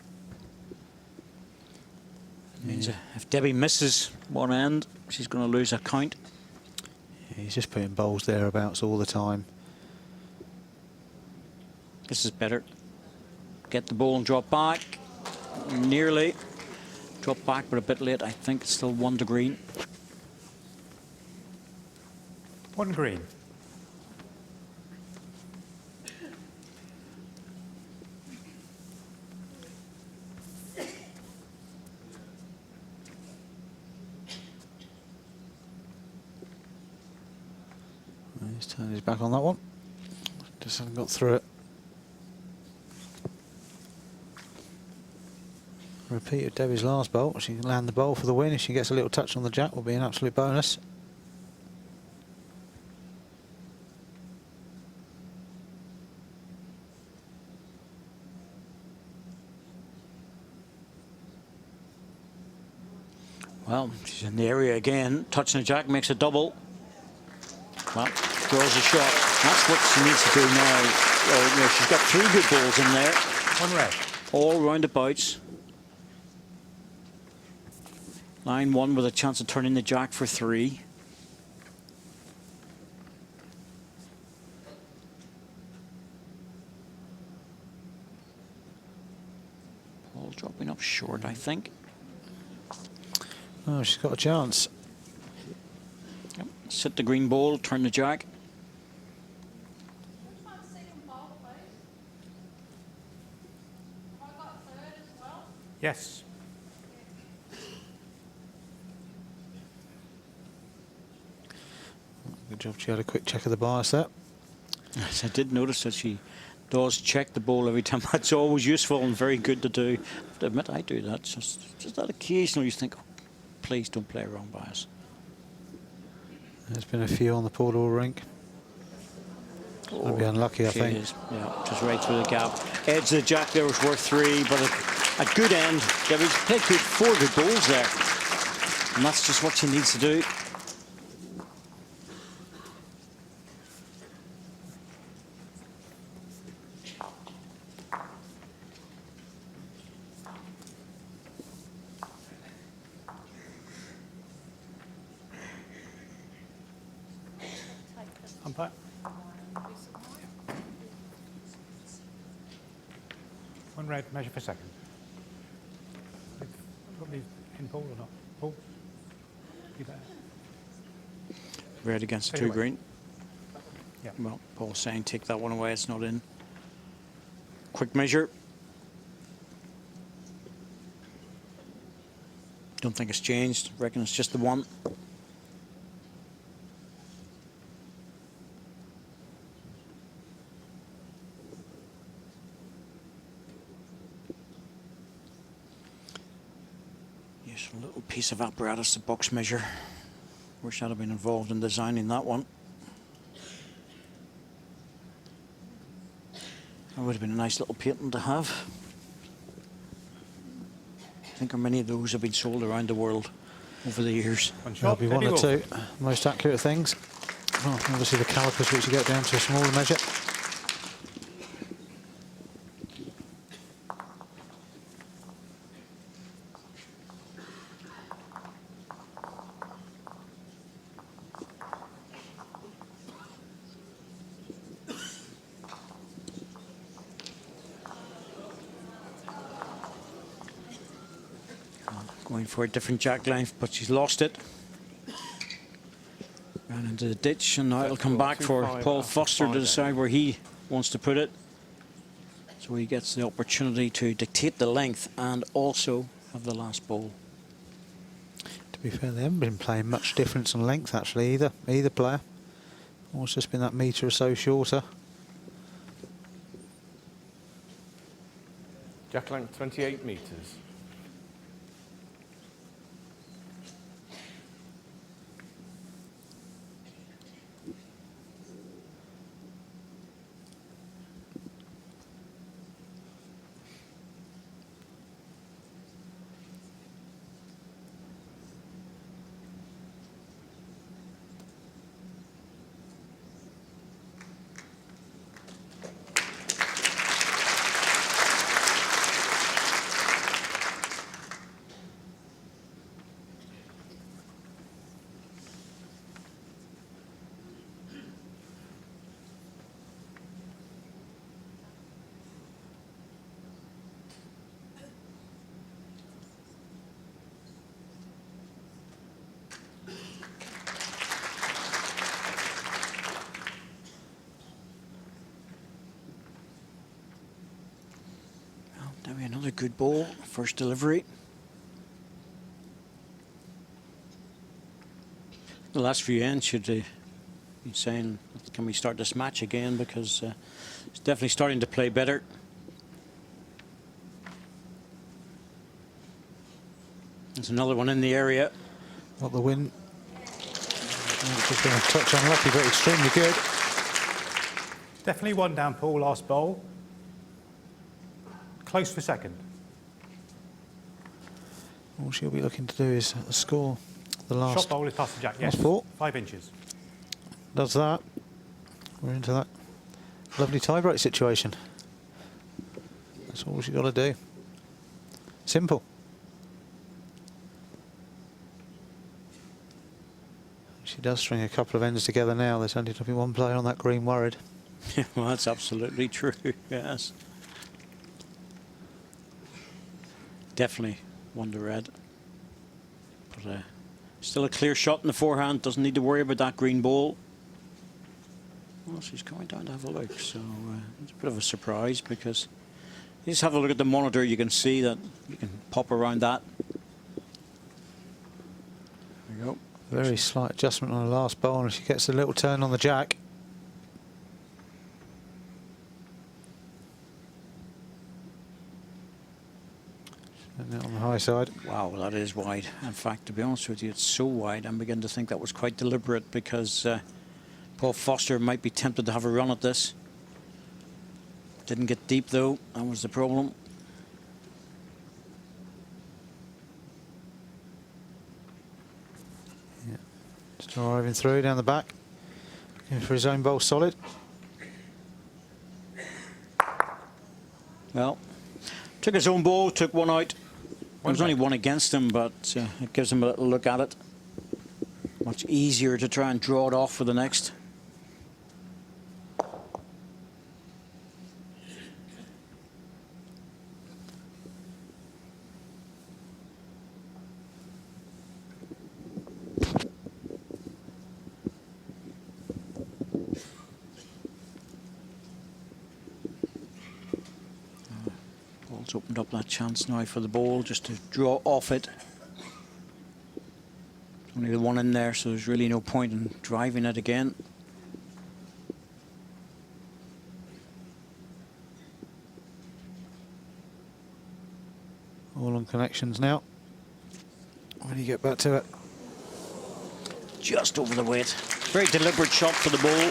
Means if Debbie misses 1 end, she's going to lose a count. Yeah, he's just putting bowls thereabouts all the time. This is better. Get the ball and drop back. Nearly. Drop back, but a bit late. I think it's still 1 to green. 1 green. He's turned his back on that one. Just haven't got through it. Repeat of Debbie's last bowl. She can land the bowl for the win. If she gets a little touch on the jack, will be an absolute bonus. Well, she's in the area again. Touching the jack makes a double. Well, draws a shot. That's what she needs to do now. You know, she's got 3 good balls in there. One red. All roundabouts. Line 1 with a chance of turning the jack for 3. Ball dropping up short, I think. Oh, she's got a chance. Yep. Sit the green ball, turn the jack. Yes. Good job, she had a quick check of the bias there. Yes, I did notice that she does check the ball every time. That's always useful and very good to do. I have to admit, I do that. Just that occasionally you think, oh, please don't play a wrong bias. There's been a few on the Portal rink. I'll be unlucky, I She think. is, yeah, just right through the gap. Edge of the jack there was worth 3, but a good end. Debbie's played good, 4 good balls there. And that's just what she needs to do. Umpire. One red, measure for second. Probably in ball or not? Ball? You better. Red against the Take it 2 away. green. Yeah. Well, Paul's saying take that one away, it's not in. Quick measure. Don't think it's changed. Reckon it's just the 1. Yes, a little piece of apparatus to box measure. Wish I'd have been involved in designing that one. That would have been a nice little patent to have. I think how many of those have been sold around the world over the years. One There'll shot. be one Debbie or Wolf. 2 most accurate things. Well, obviously the calipers, which you get down to a smaller measure. Going for a different jack length, but she's lost it. Ran into the ditch, and now it'll come back for 2-5 Paul after Foster to 5 decide where he wants to put it. So he gets the opportunity to dictate the length and also have the last ball. To be fair, they haven't been playing much difference on length, actually, either player. It's just been that metre or so shorter. Jack length 28 metres. Well, there we another good ball, first delivery. The last few ends should He's saying, can we start this match again, because he's definitely starting to play better. There's another one in the area. Got the win. Just been a touch unlucky, but extremely good. Definitely one down, Paul, last bowl. Close for second. All she'll be looking to do is score the last. Shot bowl is past the jack, yes. last four. 5 inches. Does that. We're into that lovely tie-break situation. That's all she's got to do. Simple. She does string a couple of ends together now. There's only to be one player on that green worried. Yeah, well, that's absolutely true, yes. Definitely one to red. But still a clear shot in the forehand. Doesn't need to worry about that green ball. Well, she's coming down to have a look, so it's a bit of a surprise, because you just have a look at the monitor, you can see that you can pop around that. There you go. Very slight adjustment on the last bowl, and she gets a little turn on the jack. And on the high side. Wow, that is wide. In fact, to be honest with you, it's so wide, I'm beginning to think that was quite deliberate, because Paul Foster might be tempted to have a run at this. Didn't get deep, though. That was the problem. Yeah. Still driving through down the back. Looking for his own bowl solid. Well, took his own ball, took one out. There was only one against him, but it gives him a little look at it. Much easier to try and draw it off for the next. Ball's opened up that chance now for the ball, just to draw off it. Only the one in there, so there's really no point in driving it again. All on connections now. When you get back to it. Just over the weight. Very deliberate shot for the ball.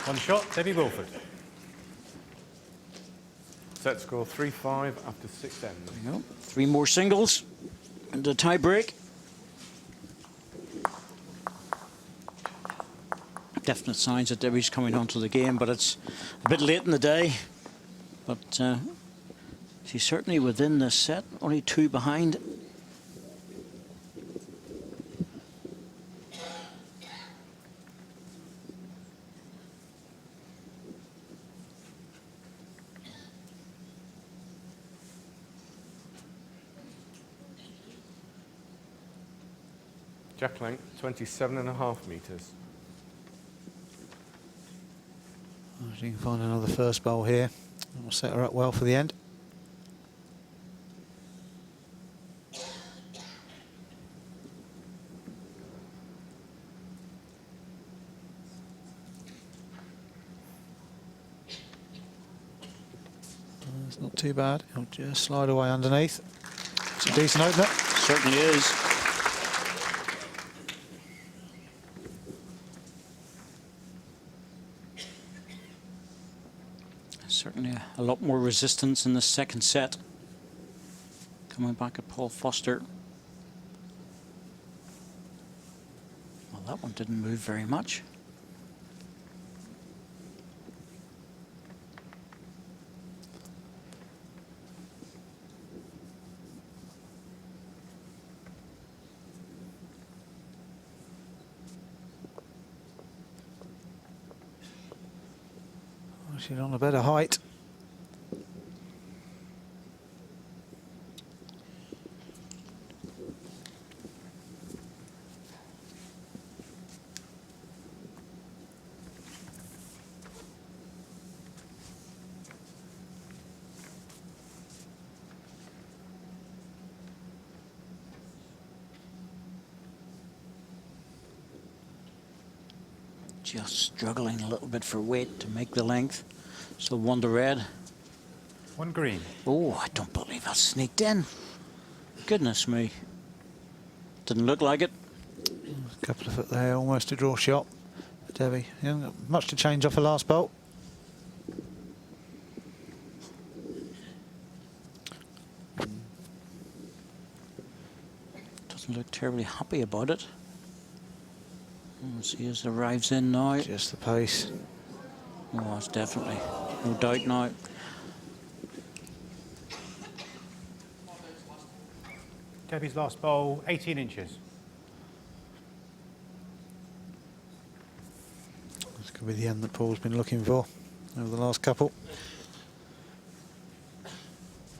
One shot, Debbie Wilford. Set score 3-5 after 6 ends. There you go. 3 more singles and a tie break. Definite signs that Debbie's coming onto the game, but it's a bit late in the day. But she's certainly within the set, only 2 behind. Jack length 27.5 metres. She can find another first bowl here. We'll set her up well for the end. It's not too bad. It'll just slide away underneath. It's a decent opener. Certainly is. Certainly a lot more resistance in the second set. Coming back at Paul Foster. Well, that one didn't move very much. She's on a better height. just struggling a little bit for weight to make the length. So 1 to red. 1 green. Oh, I don't believe I sneaked in. Goodness me. Didn't look like it. A couple of foot there, almost a draw shot for Debbie. He hasn't got much to change off her last bolt. Doesn't look terribly happy about it. Let's see as it arrives in now. Just the pace. Oh, it's definitely. No doubt now. Debbie's last bowl, 18 inches. This could be the end that Paul's been looking for over the last couple.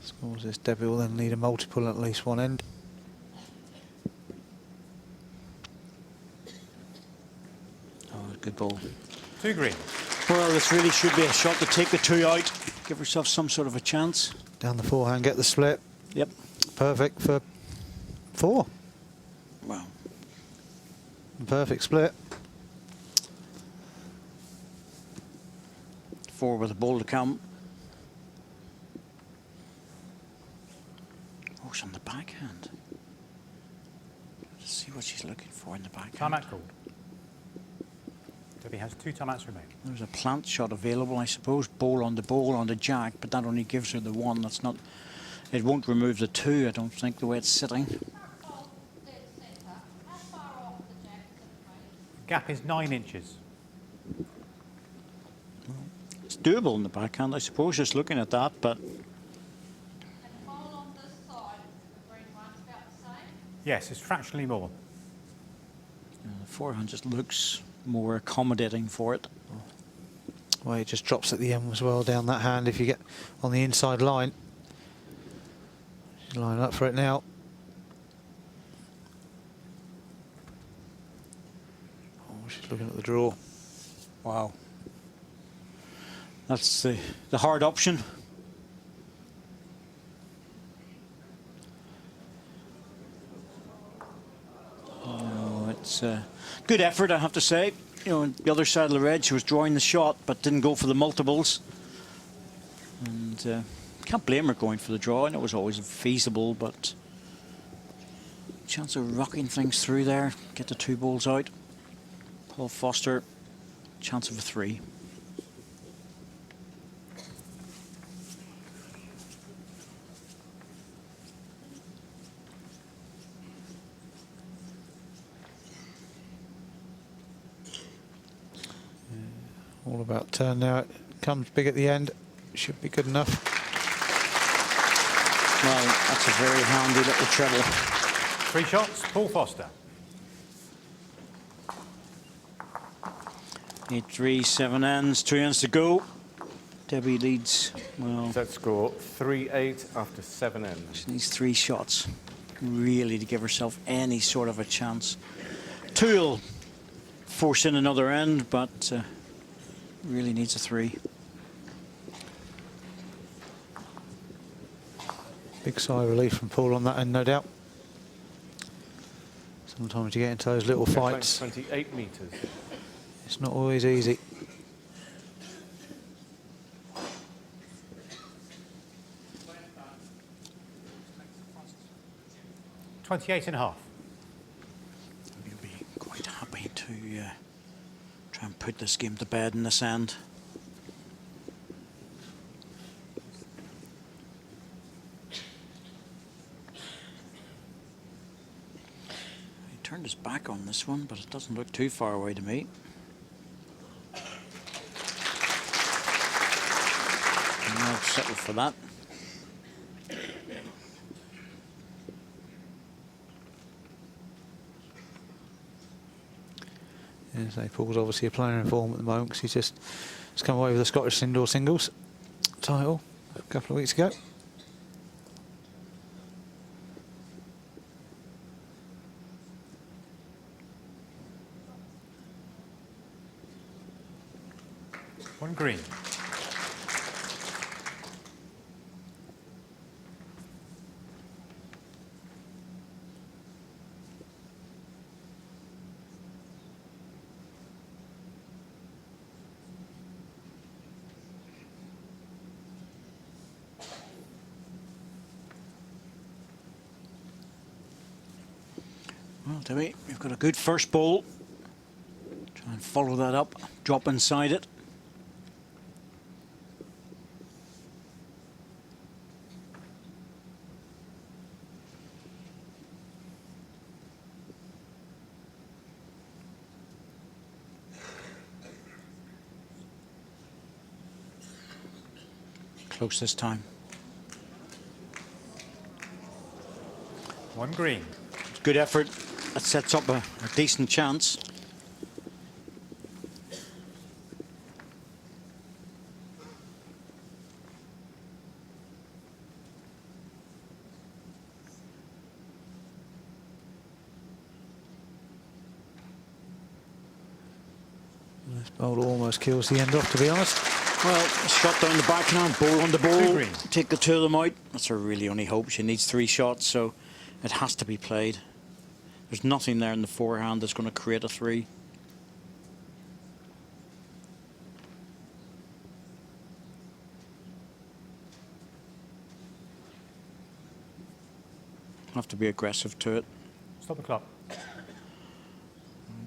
Scores this, Debbie will then need a multiple at least one end. Oh, good ball. 2 green. Well, this really should be a shot to take the 2 out. Give herself some sort of a chance. Down the forehand, get the split. Yep. Perfect for 4. Well, Perfect split. 4 with a ball to come. Oh, it's on the backhand. Let's see what she's looking for in the backhand. Timeout called. Debbie has 2 timeouts remaining. There's a plant shot available, I suppose. Ball on the jack, but that only gives her the 1. That's not. It won't remove the 2, I don't think, the way it's sitting. Gap is 9 inches. It's doable in the backhand, I suppose, just looking at that, but Yes, it's fractionally more. the forehand just looks more accommodating for it. Well, it just drops at the end as well down that hand if you get on the inside line. She's lining up for it now. Oh, she's looking at the draw. Wow. That's the hard option. Oh, it's a good effort, I have to say. You know, on the other side of the red, she was drawing the shot, but didn't go for the multiples. And can't blame her going for the draw. I know it was always feasible, but chance of rocking things through there. Get the 2 balls out. Paul Foster, chance of a 3. All about turn now. It comes big at the end. Should be good enough. Well, that's a very handy little treble. 3 shots, Paul Foster. 8-3, 7 ends, 2 ends to go. Debbie leads, well, Set score 3-8 after 7 ends. she needs 3 shots really to give herself any sort of a chance. 2 will force in another end, but really needs a 3. Big sigh of relief from Paul on that end, no doubt. Sometimes you get into those little fights. 28 metres. It's not always easy. $28.5. We'll be quite happy to try and put this game to bed in this end. He turned his back on this one, but it doesn't look too far away to me. And I'll settle for that. As they Paul's obviously a player in form at the moment because he's just come away with the Scottish indoor singles title a couple of weeks ago. One green. Well, Debbie, you've got a good first ball. Try and follow that up, drop inside it. Close this time. One green. Good effort. That sets up a decent chance. This bowl almost kills the end off, to be honest. Well, shot down the backhand, ball on the Two ball, green. take the two of them out. That's her really only hope. She needs 3 shots, so it has to be played. There's nothing there in the forehand that's going to create a 3. Have to be aggressive to it. Stop the clock.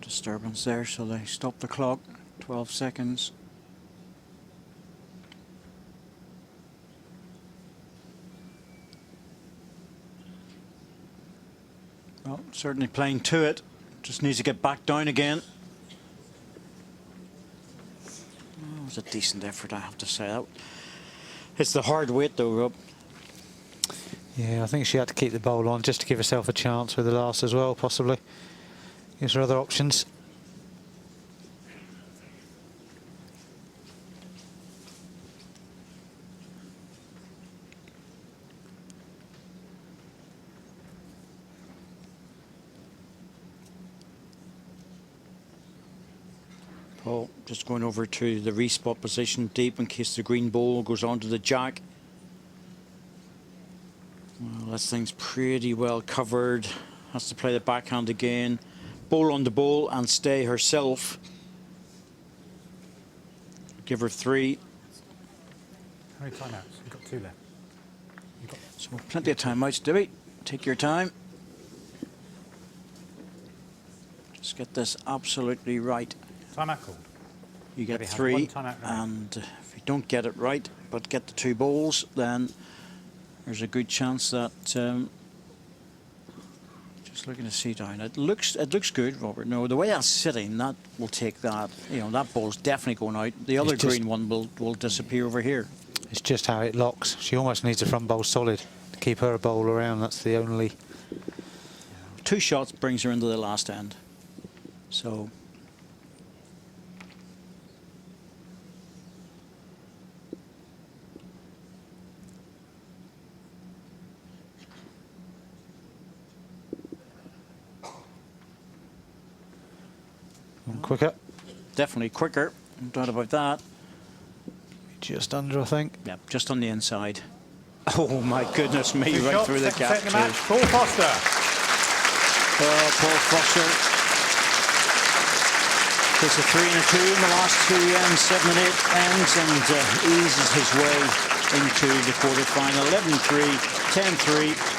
Disturbance there, so they stop the clock. 12 seconds. Well, certainly playing to it. Just needs to get back down again. Oh, it was a decent effort, I have to say. It's the hard weight though, Rob. Yeah, I think she had to keep the bowl on just to give herself a chance with the last as well, possibly. Gives her other options. Paul just going over to the respot position deep in case the green ball goes onto the jack. Well, this thing's pretty well covered. Has to play the backhand again. Bowl on the ball and stay herself. Give her 3. How many timeouts? You've got 2 left. So plenty of timeouts, Debbie. Take your time. Just get this absolutely right. Timeout called. You get Debbie has 3, one timeout now. and if you don't get it right, but get the 2 balls, then there's a good chance that. Just looking to see down. It looks good, Robert. No, the way that's sitting, that will take that. You know, that ball's definitely going out. The other green one will disappear over here. It's just how it locks. She almost needs a front bowl solid to keep her bowl around. That's the only... 2 shots brings her into the last end. So... quicker. Definitely quicker, no doubt about that. Just under, I think. Yeah, just on the inside. Oh my goodness me, 2 right shots, through the second gap. set of the match. Paul Foster. Paul Foster takes a 3 and a 2 in the last 2 ends, 7 and 8 ends, and eases his way into the quarterfinal. 11-3, 10-3.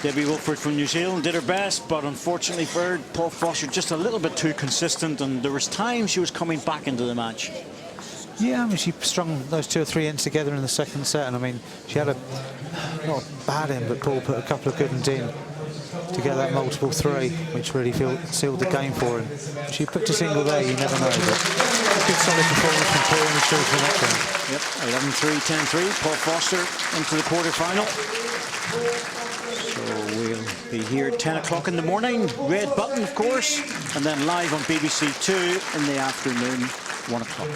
Debbie Wilford from New Zealand did her best, but unfortunately for her, Paul Foster just a little bit too consistent, and there was times she was coming back into the match. Yeah, I mean, she strung those 2 or 3 ends together in the second set, and I mean, she had not a bad end, but Paul put a couple of good ones in to get that multiple 3, which really sealed the game for him. She put to single there, you never know, but a good solid performance from Paul in the short for the next one. Yep, 11-3, 10-3, Paul Foster into the quarterfinal. So we'll be here at 10 o'clock in the morning, red button of course, and then live on BBC 2 in the afternoon, 1 o'clock.